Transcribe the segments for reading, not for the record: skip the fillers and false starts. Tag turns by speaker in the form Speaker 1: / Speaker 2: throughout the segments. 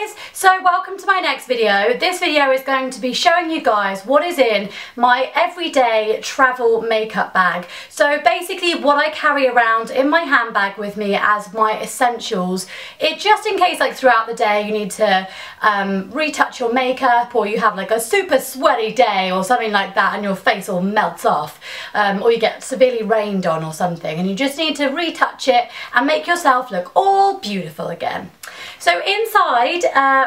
Speaker 1: guys, so welcome to my next video. This video is going to be showing you guys what is in my everyday travel makeup bag. So basically what I carry around in my handbag with me as my essentials, just in case like throughout the day you need to retouch your makeup, or you have like a super sweaty day or something like that and your face all melts off, or you get severely rained on or something and you just need to retouch it and make yourself look all beautiful again. So inside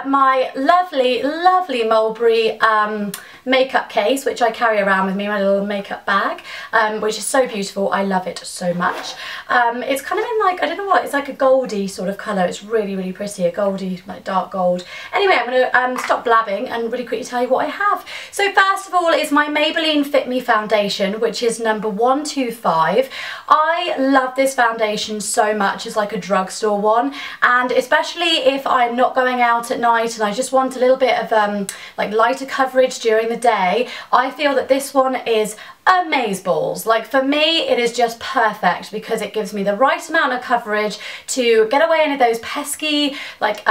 Speaker 1: my lovely Mulberry makeup case, which I carry around with me, my little makeup bag, which is so beautiful. I love it so much. It's kind of in like, I don't know what, it's like a goldy sort of colour. It's really pretty, a goldy, like dark gold. Anyway, I'm going to stop blabbing and really quickly tell you what I have. So first of all is my Maybelline Fit Me Foundation, which is number 125. I love this foundation so much. It's like a drugstore one, and especially if I'm not going out at night and I just want a little bit of like lighter coverage during the day, I feel that this one is amazeballs. Like for me it is just perfect because it gives me the right amount of coverage to get away any of those pesky like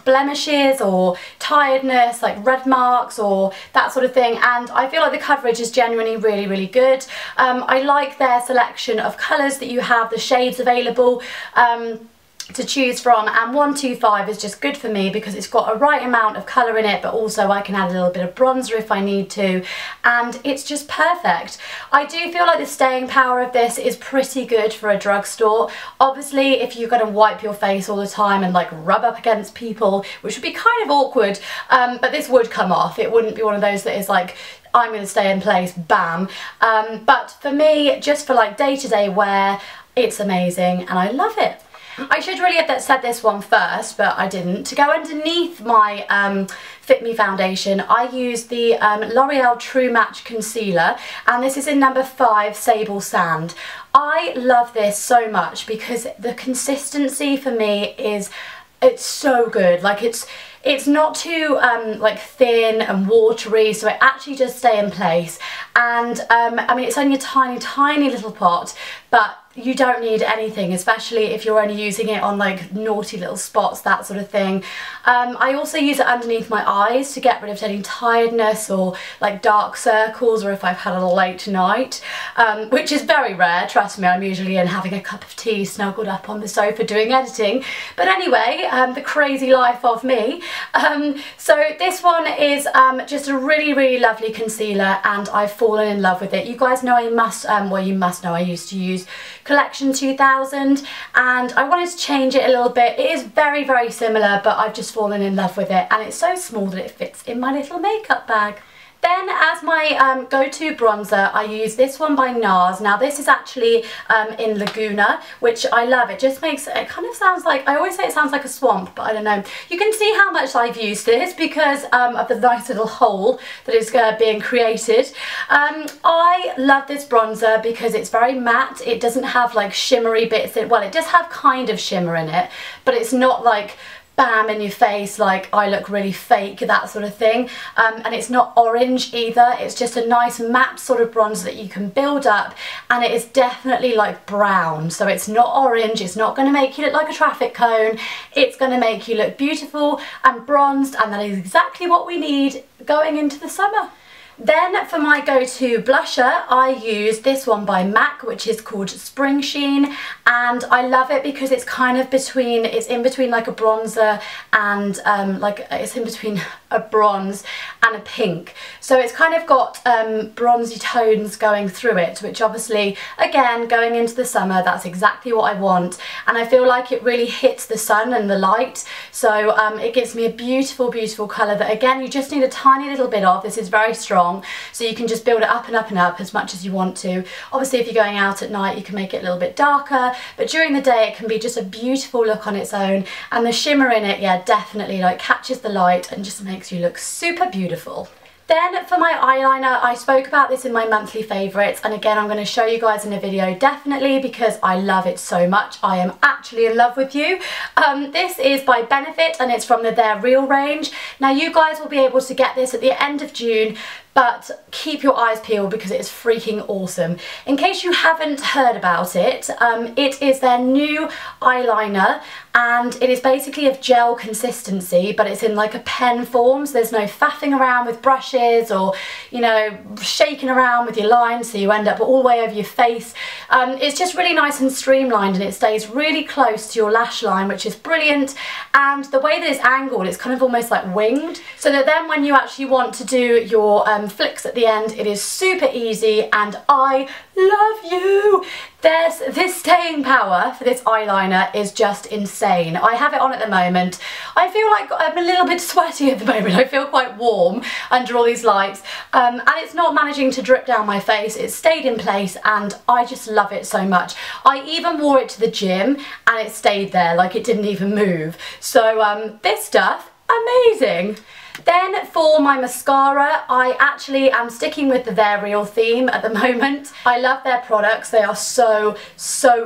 Speaker 1: blemishes or tiredness, like red marks or that sort of thing, and I feel like the coverage is genuinely really good. I like their selection of colours that you have, the shades available to choose from, and 125 is just good for me because it's got a right amount of colour in it, but also I can add a little bit of bronzer if I need to, and it's just perfect. I do feel like the staying power of this is pretty good for a drugstore. Obviously if you're going to wipe your face all the time and like rub up against people, which would be kind of awkward, but this would come off. It wouldn't be one of those that is like, I'm going to stay in place, bam. But for me, just for like day-to-day wear, it's amazing and I love it. I should really have said this one first, but I didn't. To go underneath my Fit Me foundation, I use the L'Oreal True Match Concealer, and this is in number 5, Sable Sand. I love this so much because the consistency for me is, it's so good. Like it's not too like thin and watery, so it actually does stay in place. And I mean, it's only a tiny little pot, but you don't need anything, especially if you're only using it on like naughty little spots, that sort of thing. I also use it underneath my eyes to get rid of any tiredness or like dark circles, or if I've had a late night, which is very rare, trust me. I'm usually in having a cup of tea snuggled up on the sofa doing editing, but anyway, the crazy life of me. So this one is just a really lovely concealer, and I've fallen in love with it. You guys know I must, well, you must know I used to use Collection 2000, and I wanted to change it a little bit. It is very similar, but I've just fallen in love with it, and it's so small that it fits in my little makeup bag. Then as my go-to bronzer, I use this one by Nars. Now this is actually in Laguna, which I love. It just makes, it kind of sounds like, I always say it sounds like a swamp, but I don't know. You can see how much I've used this because of the nice little hole that is being created. I love this bronzer because it's very matte. It doesn't have like shimmery bits in it. Well, it does have kind of shimmer in it, but it's not like bam in your face like I look really fake, that sort of thing. And it's not orange either. It's just a nice matte sort of bronzer that you can build up, and it is definitely like brown, so it's not orange. It's not going to make you look like a traffic cone. It's going to make you look beautiful and bronzed, and that is exactly what we need going into the summer. Then for my go-to blusher, I use this one by MAC, which is called Springsheen, and I love it because it's kind of between, it's in between like a bronzer and like it's in between a bronze and a pink. So it's kind of got bronzy tones going through it, which obviously, again, going into the summer, that's exactly what I want. And I feel like it really hits the sun and the light, so it gives me a beautiful colour that, again, you just need a tiny little bit of. This is very strong, so you can just build it up and up as much as you want to. Obviously if you're going out at night you can make it a little bit darker, but during the day it can be just a beautiful look on its own, and the shimmer in it, yeah, definitely like catches the light and just makes you look super beautiful. Then for my eyeliner, I spoke about this in my monthly favourites, and again I'm going to show you guys in a video definitely because I love it so much. I am actually in love with you. This is by Benefit and it's from their Real range. Now you guys will be able to get this at the end of June, but keep your eyes peeled because it is freaking awesome. In case you haven't heard about it, it is their new eyeliner, and it is basically of gel consistency, but it's in like a pen form, so there's no faffing around with brushes or, you know, shaking around with your lines so you end up all the way over your face. It's just really nice and streamlined, and it stays really close to your lash line, which is brilliant. And the way that it's angled, it's kind of almost like winged, so that then when you actually want to do your flicks at the end, it is super easy, and I love you. This staying power for this eyeliner is just insane. I have it on at the moment. I feel like I'm a little bit sweaty at the moment. I feel quite warm under all these lights, and it's not managing to drip down my face. It's stayed in place, and I just love it so much. I even wore it to the gym and it stayed there, like it didn't even move. So this stuff, amazing. Then for my mascara, I actually am sticking with the They're Real theme at the moment. I love their products. They are so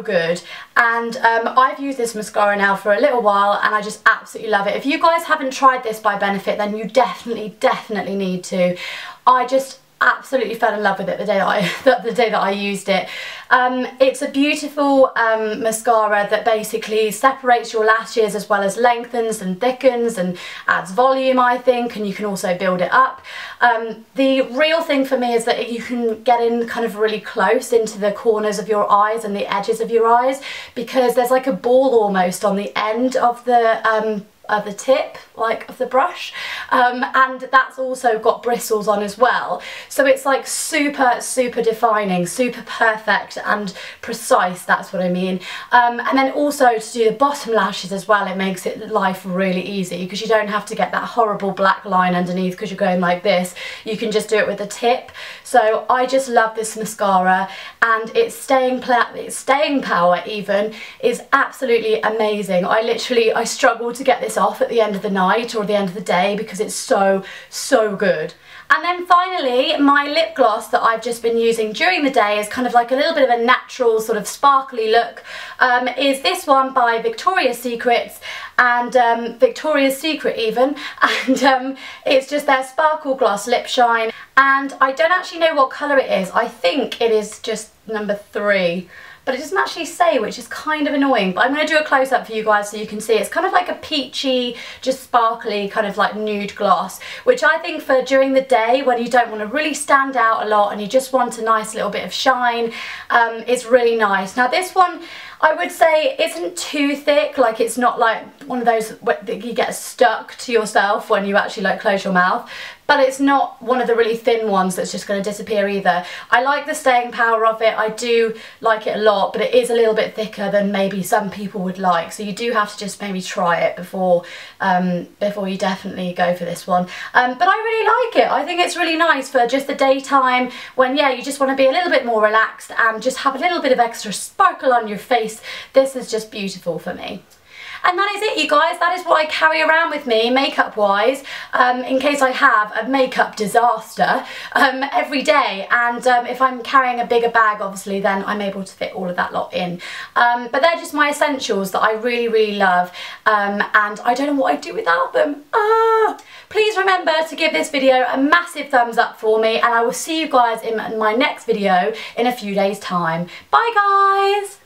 Speaker 1: good. And I've used this mascara now for a little while, and I just absolutely love it. If you guys haven't tried this by Benefit, then you definitely need to. I just absolutely fell in love with it the day that I used it. It's a beautiful mascara that basically separates your lashes as well as lengthens and thickens and adds volume, I think, and you can also build it up. The real thing for me is that you can get in kind of really close into the corners of your eyes and the edges of your eyes, because there's like a ball almost on the end of the tip, like, of the brush, and that's also got bristles on as well, so it's like super defining, super perfect and precise, that's what I mean. And then also to do the bottom lashes as well, it makes life really easy, because you don't have to get that horrible black line underneath because you're going like this. You can just do it with the tip. So I just love this mascara, and its staying power even is absolutely amazing. I struggle to get this off at the end of the night or the end of the day because it's so good. And then finally, my lip gloss that I've just been using during the day is kind of like a little bit of a natural sort of sparkly look, is this one by Victoria's Secret, and Victoria's Secret even, and it's just their Sparkle Gloss Lip Shine, and I don't actually know what colour it is. I think it is just number 3. But it doesn't actually say, which is kind of annoying, but I'm going to do a close-up for you guys so you can see. It's kind of like a peachy, just sparkly, kind of like nude gloss, which I think for during the day when you don't want to really stand out a lot and you just want a nice little bit of shine, it's really nice. Now this one, I would say, isn't too thick, like it's not like one of those that you get stuck to yourself when you actually like close your mouth, but it's not one of the really thin ones that's just going to disappear either. I like the staying power of it, I do like it a lot, but it is a little bit thicker than maybe some people would like, so you do have to just maybe try it before you definitely go for this one. But I really like it. I think it's really nice for just the daytime when, yeah, you just want to be a little bit more relaxed and just have a little bit of extra sparkle on your face. This is just beautiful for me. And that is it, you guys. That is what I carry around with me, makeup wise, in case I have a makeup disaster every day. And if I'm carrying a bigger bag, obviously, then I'm able to fit all of that lot in. But they're just my essentials that I really love, and I don't know what I'd do without them. Please remember to give this video a massive thumbs up for me, and I will see you guys in my next video in a few days' time. Bye, guys!